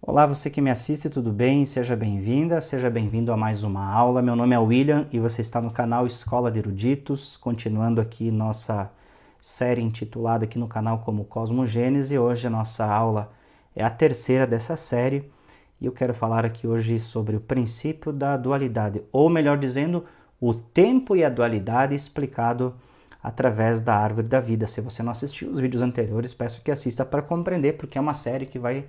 Olá, você que me assiste, tudo bem? Seja bem-vinda, seja bem-vindo a mais uma aula. Meu nome é William e você está no canal Escola de Eruditos, continuando aqui nossa série intitulada aqui no canal como Cosmogênese. Hoje a nossa aula é a terceira dessa série e eu quero falar aqui hoje sobre o princípio da dualidade, ou melhor dizendo, o tempo e a dualidade explicado através da árvore da vida. Se você não assistiu os vídeos anteriores, peço que assista para compreender, porque é uma série que vai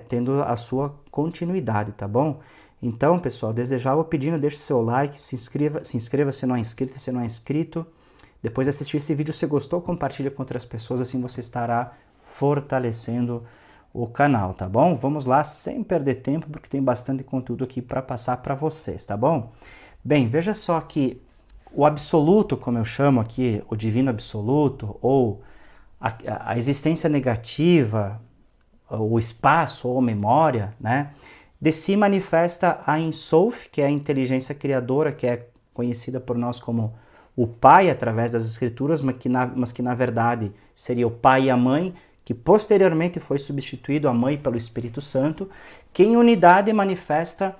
tendo a sua continuidade, tá bom? Então, pessoal, desejava pedindo, deixe seu like, se inscreva se não é inscrito, se não é inscrito. Depois de assistir esse vídeo, se gostou, compartilha com outras pessoas, assim você estará fortalecendo o canal, tá bom? Vamos lá, sem perder tempo, porque tem bastante conteúdo aqui para passar para vocês, tá bom? Bem, veja só que o absoluto, como eu chamo aqui, o divino absoluto, ou a existência negativa, o espaço ou memória, né? De si manifesta a Ein Sof, que é a inteligência criadora, que é conhecida por nós como o Pai através das Escrituras, mas que na verdade seria o Pai e a Mãe, que posteriormente foi substituído a Mãe pelo Espírito Santo, que em unidade manifesta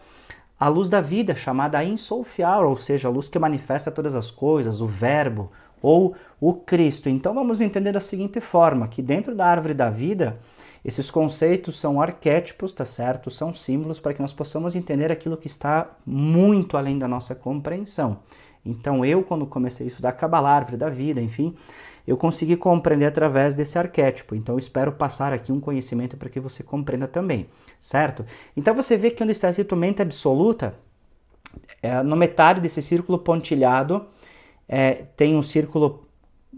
a luz da vida, chamada Ein Sof Aur, ou seja, a luz que manifesta todas as coisas, o Verbo ou o Cristo. Então vamos entender da seguinte forma, que dentro da árvore da vida, esses conceitos são arquétipos, tá certo? São símbolos para que nós possamos entender aquilo que está muito além da nossa compreensão. Então eu, quando comecei a estudar Kabbalah, árvore da vida, enfim, eu consegui compreender através desse arquétipo. Então eu espero passar aqui um conhecimento para que você compreenda também, certo? Então você vê que onde está escrito mente absoluta, no metade desse círculo pontilhado, tem um círculo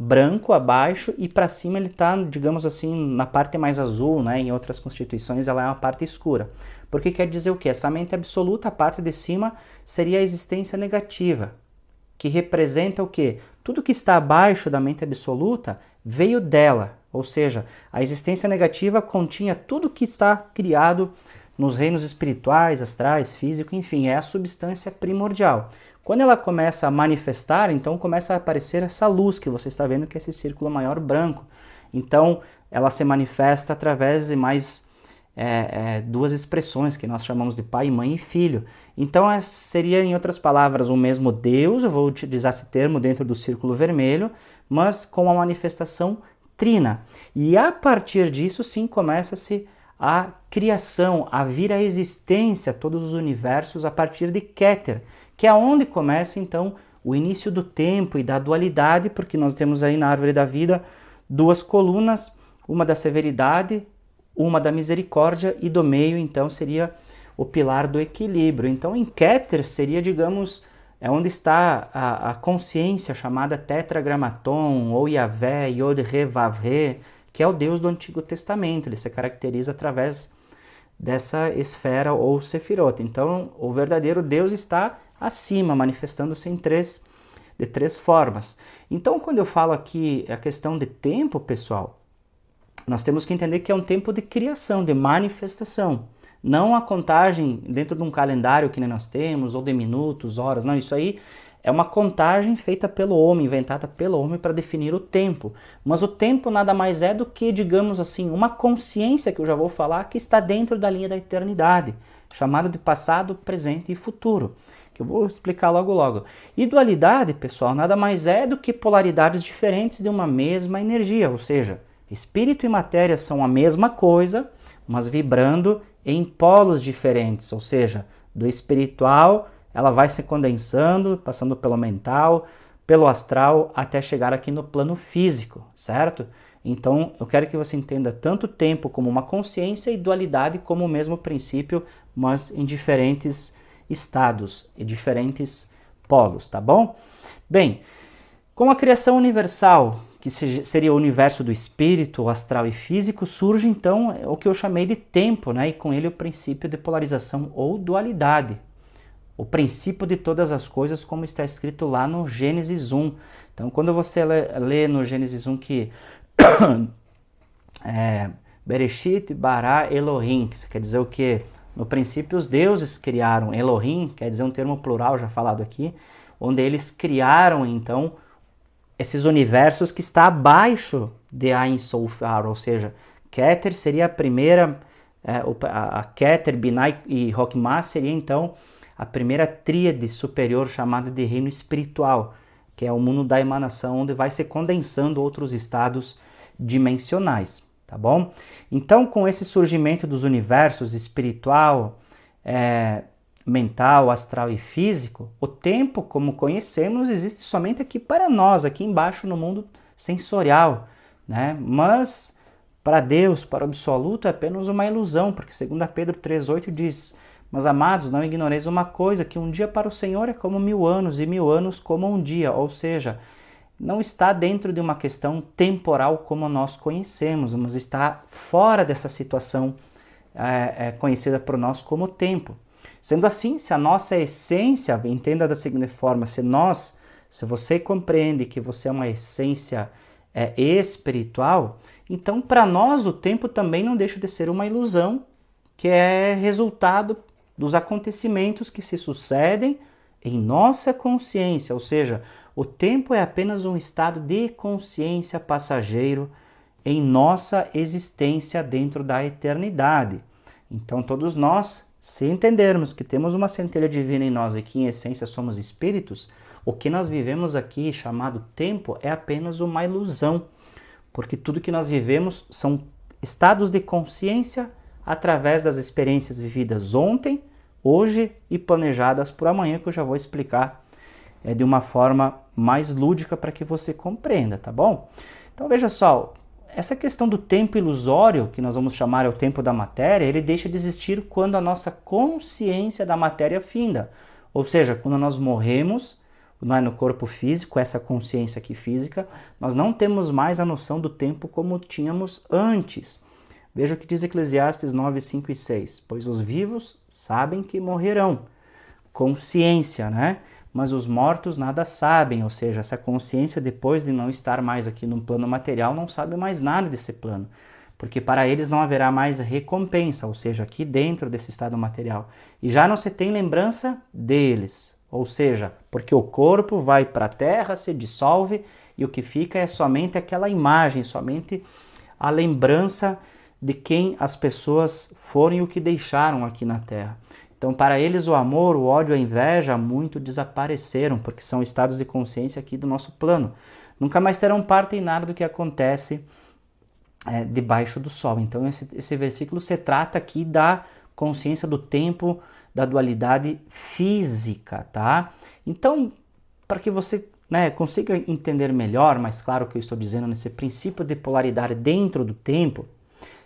branco abaixo e para cima ele está, digamos assim, na parte mais azul, né? Em outras constituições ela é uma parte escura. Porque quer dizer o quê? Essa mente absoluta, a parte de cima, seria a existência negativa, que representa o quê? Tudo que está abaixo da mente absoluta veio dela, ou seja, a existência negativa continha tudo que está criado nos reinos espirituais, astrais, físico, enfim, é a substância primordial. Quando ela começa a manifestar, então começa a aparecer essa luz que você está vendo, que é esse círculo maior branco. Então, ela se manifesta através de mais duas expressões que nós chamamos de pai, mãe e filho. Então, seria, em outras palavras, o mesmo Deus, eu vou utilizar esse termo dentro do círculo vermelho, mas com a manifestação trina. E a partir disso, sim, começa-se a criação, a vir à existência, todos os universos a partir de Keter, que é onde começa, então, o início do tempo e da dualidade, porque nós temos aí na árvore da vida duas colunas, uma da severidade, uma da misericórdia, e do meio, então, seria o pilar do equilíbrio. Então, em Keter seria, digamos, onde está a consciência chamada Tetragrammaton, ou Yahvé, Yod-Re, Vav-Re, que é o Deus do Antigo Testamento. Ele se caracteriza através dessa esfera ou sefirot. Então, o verdadeiro Deus está acima, manifestando-se de três formas. Então, quando eu falo aqui a questão de tempo, pessoal, nós temos que entender que é um tempo de criação, de manifestação. Não a contagem dentro de um calendário que nem nós temos, ou de minutos, horas, não, isso aí é uma contagem feita pelo homem, inventada pelo homem para definir o tempo. Mas o tempo nada mais é do que, digamos assim, uma consciência, que eu já vou falar, que está dentro da linha da eternidade, chamado de passado, presente e futuro, que eu vou explicar logo logo. E dualidade, pessoal, nada mais é do que polaridades diferentes de uma mesma energia, ou seja, espírito e matéria são a mesma coisa, mas vibrando em polos diferentes, ou seja, do espiritual ela vai se condensando, passando pelo mental, pelo astral, até chegar aqui no plano físico, certo? Então, eu quero que você entenda tanto tempo como uma consciência e dualidade como o mesmo princípio, mas em diferentes estados e diferentes polos, tá bom? Bem, com a criação universal, que seria o universo do espírito, astral e físico, surge então o que eu chamei de tempo, né? E com ele o princípio de polarização ou dualidade. O princípio de todas as coisas, como está escrito lá no Gênesis 1. Então, quando você lê no Gênesis 1 que Bereshit bara Elohim, que isso quer dizer o quê? No princípio, os deuses criaram. Elohim quer dizer um termo plural já falado aqui, onde eles criaram, então, esses universos que está abaixo de Ein Sof, ou seja, Keter seria a primeira a Keter, Binah e Rockmah seria então a primeira tríade superior chamada de reino espiritual, que é o mundo da emanação, onde vai se condensando outros estados dimensionais, tá bom? Então, com esse surgimento dos universos espiritual, mental, astral e físico, o tempo, como conhecemos, existe somente aqui para nós, aqui embaixo no mundo sensorial, né? Mas para Deus, para o absoluto, é apenas uma ilusão, porque segundo Pedro 3,8 diz: mas amados, não ignoreis uma coisa, que um dia para o Senhor é como 1000 anos, e 1000 anos como um dia, ou seja, não está dentro de uma questão temporal como nós conhecemos, mas está fora dessa situação conhecida por nós como tempo. Sendo assim, se a nossa essência, entenda da seguinte forma, se você compreende que você é uma essência espiritual, então para nós o tempo também não deixa de ser uma ilusão, que é resultado dos acontecimentos que se sucedem em nossa consciência, ou seja, o tempo é apenas um estado de consciência passageiro em nossa existência dentro da eternidade. Então todos nós, se entendermos que temos uma centelha divina em nós e que em essência somos espíritos, o que nós vivemos aqui, chamado tempo, é apenas uma ilusão, porque tudo que nós vivemos são estados de consciência através das experiências vividas ontem, hoje e planejadas por amanhã, que eu já vou explicar de uma forma mais lúdica para que você compreenda, tá bom? Então veja só, essa questão do tempo ilusório, que nós vamos chamar o tempo da matéria, ele deixa de existir quando a nossa consciência da matéria finda, ou seja, quando nós morremos, não é no corpo físico, essa consciência aqui física, nós não temos mais a noção do tempo como tínhamos antes. Veja o que diz Eclesiastes 9, 5 e 6. Pois os vivos sabem que morrerão. Consciência, né? Mas os mortos nada sabem, ou seja, essa consciência, depois de não estar mais aqui no plano material, não sabe mais nada desse plano. Porque para eles não haverá mais recompensa, ou seja, aqui dentro desse estado material. E já não se tem lembrança deles, ou seja, porque o corpo vai para a terra, se dissolve, e o que fica é somente aquela imagem, somente a lembrança de quem as pessoas foram e o que deixaram aqui na Terra. Então, para eles, o amor, o ódio, a inveja, muito desapareceram, porque são estados de consciência aqui do nosso plano. Nunca mais terão parte em nada do que acontece debaixo do sol. Então, esse versículo se trata aqui da consciência do tempo, da dualidade física, tá? Então, para que você consiga entender melhor, mais claro o que eu estou dizendo nesse princípio de polaridade dentro do tempo,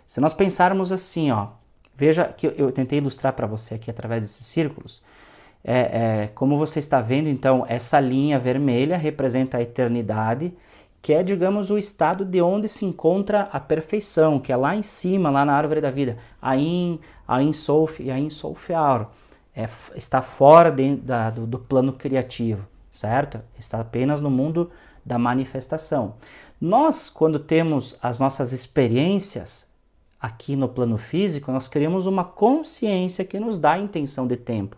se nós pensarmos assim, veja que eu tentei ilustrar para você aqui através desses círculos, como você está vendo, então, essa linha vermelha representa a eternidade, que é, digamos, o estado de onde se encontra a perfeição, que é lá em cima, lá na árvore da vida, a Ein Sof e a Ein Sof Aur, está fora do plano criativo, certo? Está apenas no mundo da manifestação. Nós, quando temos as nossas experiências aqui no plano físico, nós criamos uma consciência que nos dá a intenção de tempo.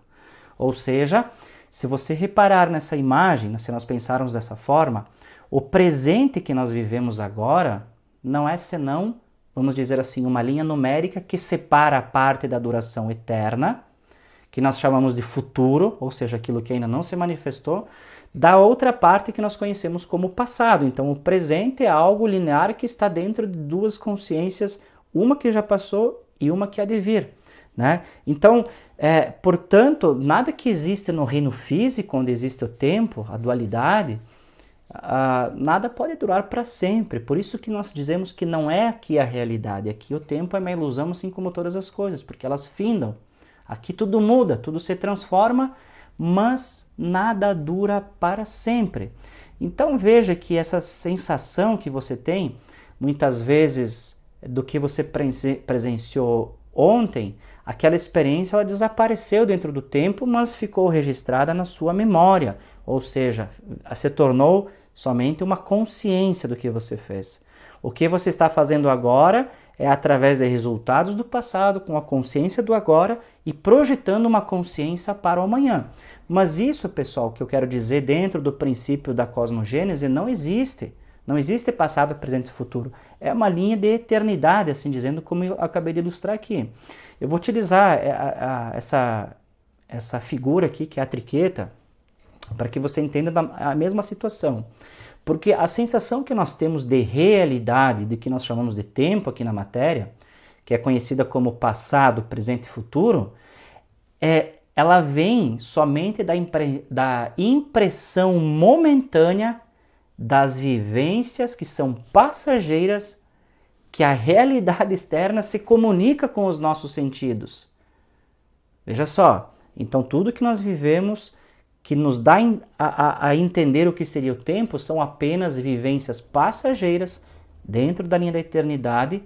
Ou seja, se você reparar nessa imagem, se nós pensarmos dessa forma, o presente que nós vivemos agora não é senão, vamos dizer assim, uma linha numérica que separa a parte da duração eterna, que nós chamamos de futuro, ou seja, aquilo que ainda não se manifestou, da outra parte que nós conhecemos como passado. Então, o presente é algo linear que está dentro de duas consciências, uma que já passou e uma que há de vir, né? Então, portanto, nada que existe no reino físico, onde existe o tempo, a dualidade, nada pode durar para sempre. Por isso que nós dizemos que não é aqui a realidade. Aqui o tempo é uma ilusão, assim como todas as coisas, porque elas findam. Aqui tudo muda, tudo se transforma, mas nada dura para sempre. Então veja que essa sensação que você tem, muitas vezes, do que você presenciou ontem, aquela experiência ela desapareceu dentro do tempo, mas ficou registrada na sua memória, ou seja, se tornou somente uma consciência do que você fez. O que você está fazendo agora é através de resultados do passado, com a consciência do agora e projetando uma consciência para o amanhã. Mas isso, pessoal, que eu quero dizer dentro do princípio da cosmogênese não existe. Não existe passado, presente e futuro. É uma linha de eternidade, assim dizendo, como eu acabei de ilustrar aqui. Eu vou utilizar essa figura aqui, que é a triqueta, para que você entenda a mesma situação. Porque a sensação que nós temos de realidade, de que nós chamamos de tempo aqui na matéria, que é conhecida como passado, presente e futuro, ela vem somente da impressão momentânea das vivências que são passageiras, que a realidade externa se comunica com os nossos sentidos. Veja só, então tudo que nós vivemos, que nos dá a entender o que seria o tempo, são apenas vivências passageiras dentro da linha da eternidade,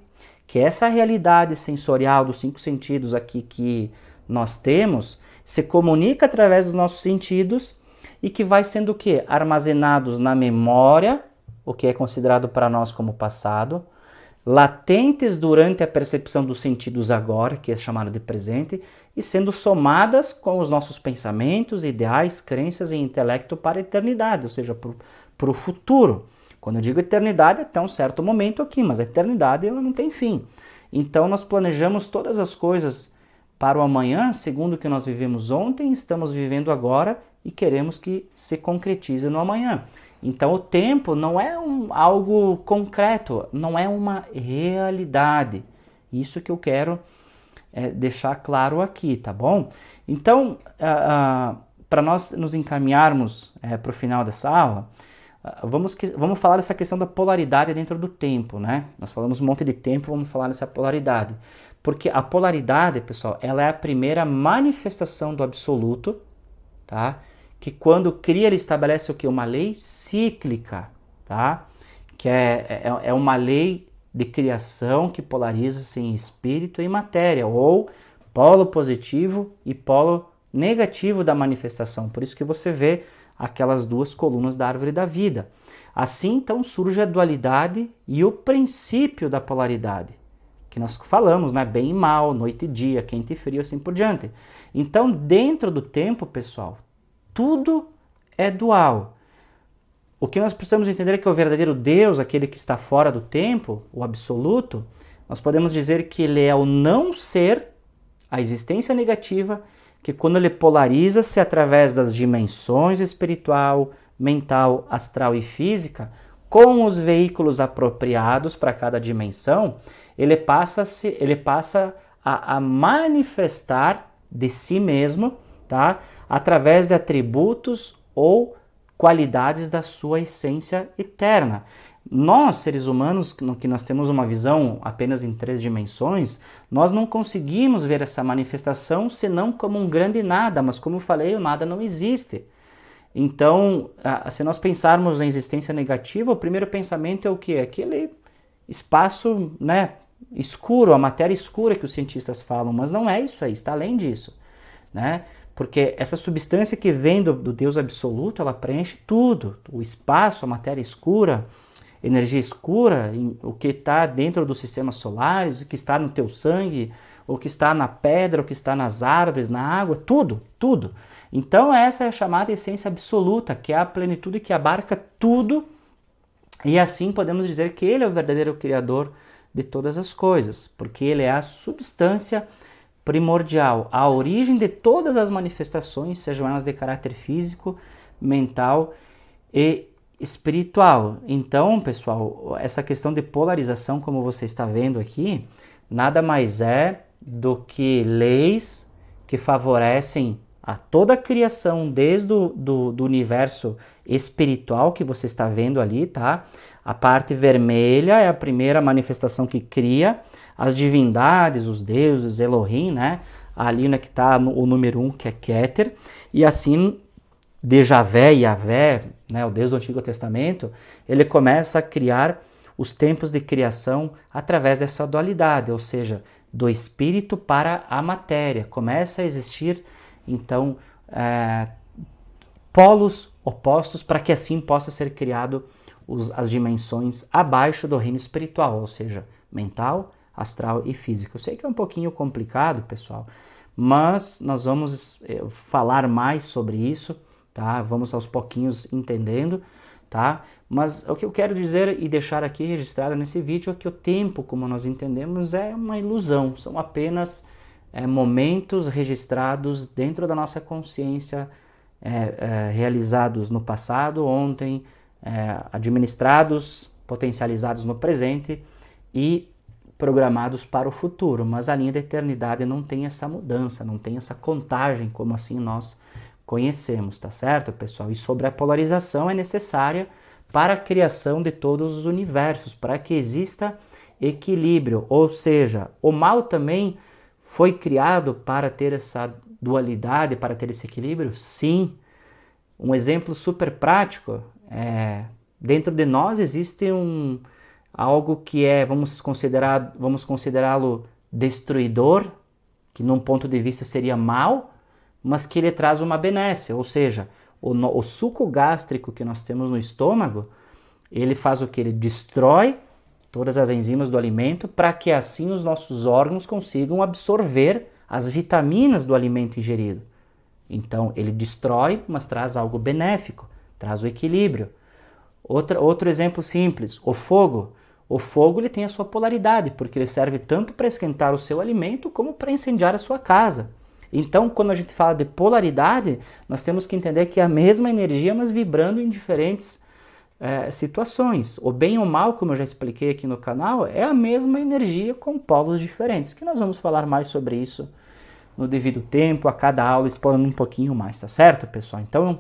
que essa realidade sensorial dos 5 sentidos aqui que nós temos, se comunica através dos nossos sentidos e que vai sendo o quê? Armazenados na memória, o que é considerado para nós como passado, latentes durante a percepção dos sentidos agora, que é chamado de presente, e sendo somadas com os nossos pensamentos, ideais, crenças e intelecto para a eternidade, ou seja, para o futuro. Quando eu digo eternidade, até um certo momento aqui, mas a eternidade ela não tem fim. Então nós planejamos todas as coisas para o amanhã, segundo o que nós vivemos ontem, estamos vivendo agora e queremos que se concretize no amanhã. Então o tempo não é algo concreto, não é uma realidade. Isso que eu quero deixar claro aqui, tá bom? Então, para nós nos encaminharmos para o final dessa aula, vamos falar dessa questão da polaridade dentro do tempo, né? Nós falamos um monte de tempo, vamos falar dessa polaridade. Porque a polaridade, pessoal, ela é a primeira manifestação do absoluto, tá? Que quando cria, ele estabelece o que? Uma lei cíclica, tá? Que é uma lei de criação que polariza-se em espírito e matéria, ou polo positivo e polo negativo da manifestação. Por isso que você vê aquelas duas colunas da árvore da vida. Assim, então, surge a dualidade e o princípio da polaridade, que nós falamos, né? Bem e mal, noite e dia, quente e frio, assim por diante. Então, dentro do tempo, pessoal, tudo é dual. O que nós precisamos entender é que o verdadeiro Deus, aquele que está fora do tempo, o absoluto, nós podemos dizer que ele é o não ser, a existência negativa, que quando ele polariza-se através das dimensões espiritual, mental, astral e física, com os veículos apropriados para cada dimensão, ele passa a manifestar de si mesmo, tá? Através de atributos ou qualidades da sua essência eterna. Nós, seres humanos, que nós temos uma visão apenas em 3 dimensões, nós não conseguimos ver essa manifestação senão como um grande nada, mas como eu falei, o nada não existe. Então, se nós pensarmos na existência negativa, o primeiro pensamento é o quê? Aquele espaço, né, escuro, a matéria escura que os cientistas falam, mas não é isso aí, está além disso, né? Porque essa substância que vem do Deus absoluto, ela preenche tudo, o espaço, a matéria escura, energia escura, o que está dentro dos sistemas solares, o que está no teu sangue, o que está na pedra, o que está nas árvores, na água, tudo, tudo. Então essa é a chamada essência absoluta, que é a plenitude que abarca tudo, e assim podemos dizer que ele é o verdadeiro criador de todas as coisas, porque ele é a substância primordial, a origem de todas as manifestações, sejam elas de caráter físico, mental e espiritual. Então, pessoal, essa questão de polarização, como você está vendo aqui, nada mais é do que leis que favorecem a toda a criação, desde do universo espiritual que você está vendo ali, tá? A parte vermelha é a primeira manifestação que cria as divindades, os deuses, Elohim, né? Ali que está o número 1, que é Keter, e assim de Javé e Yavé, né, o Deus do Antigo Testamento, ele começa a criar os tempos de criação através dessa dualidade, ou seja, do espírito para a matéria. Começa a existir, então, polos opostos para que assim possa ser criado as dimensões abaixo do reino espiritual, ou seja, mental, astral e físico. Eu sei que é um pouquinho complicado, pessoal, mas nós vamos falar mais sobre isso, tá? Vamos aos pouquinhos entendendo, tá? Mas o que eu quero dizer e deixar aqui registrado nesse vídeo é que o tempo, como nós entendemos, é uma ilusão, são apenas momentos registrados dentro da nossa consciência, realizados no passado, ontem, administrados, potencializados no presente e programados para o futuro, mas a linha da eternidade não tem essa mudança, não tem essa contagem como assim nós conhecemos, tá certo, pessoal? E sobre a polarização é necessária para a criação de todos os universos, para que exista equilíbrio, ou seja, o mal também foi criado para ter essa dualidade, para ter esse equilíbrio? Sim. Um exemplo super prático dentro de nós existe algo que vamos considerá-lo destruidor, que num ponto de vista seria mal, mas que ele traz uma benesse, ou seja, o suco gástrico que nós temos no estômago, ele faz o que? Ele destrói todas as enzimas do alimento para que assim os nossos órgãos consigam absorver as vitaminas do alimento ingerido. Então ele destrói, mas traz algo benéfico, traz o equilíbrio. Outro exemplo simples, o fogo. O fogo ele tem a sua polaridade, porque ele serve tanto para esquentar o seu alimento como para incendiar a sua casa. Então, quando a gente fala de polaridade, nós temos que entender que é a mesma energia, mas vibrando em diferentes situações. O bem ou o mal, como eu já expliquei aqui no canal, é a mesma energia com polos diferentes, que nós vamos falar mais sobre isso no devido tempo, a cada aula explorando um pouquinho mais, tá certo, pessoal? Então,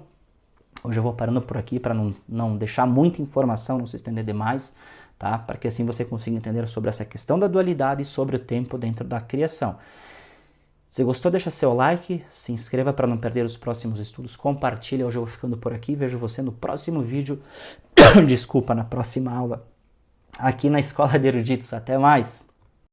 hoje eu vou parando por aqui para não deixar muita informação, não se estender demais, tá? Para que assim você consiga entender sobre essa questão da dualidade e sobre o tempo dentro da criação. Se gostou, deixa seu like, se inscreva para não perder os próximos estudos, compartilha. Hoje eu vou ficando por aqui, vejo você no próximo vídeo, desculpa, na próxima aula, aqui na Escola de Eruditos. Até mais!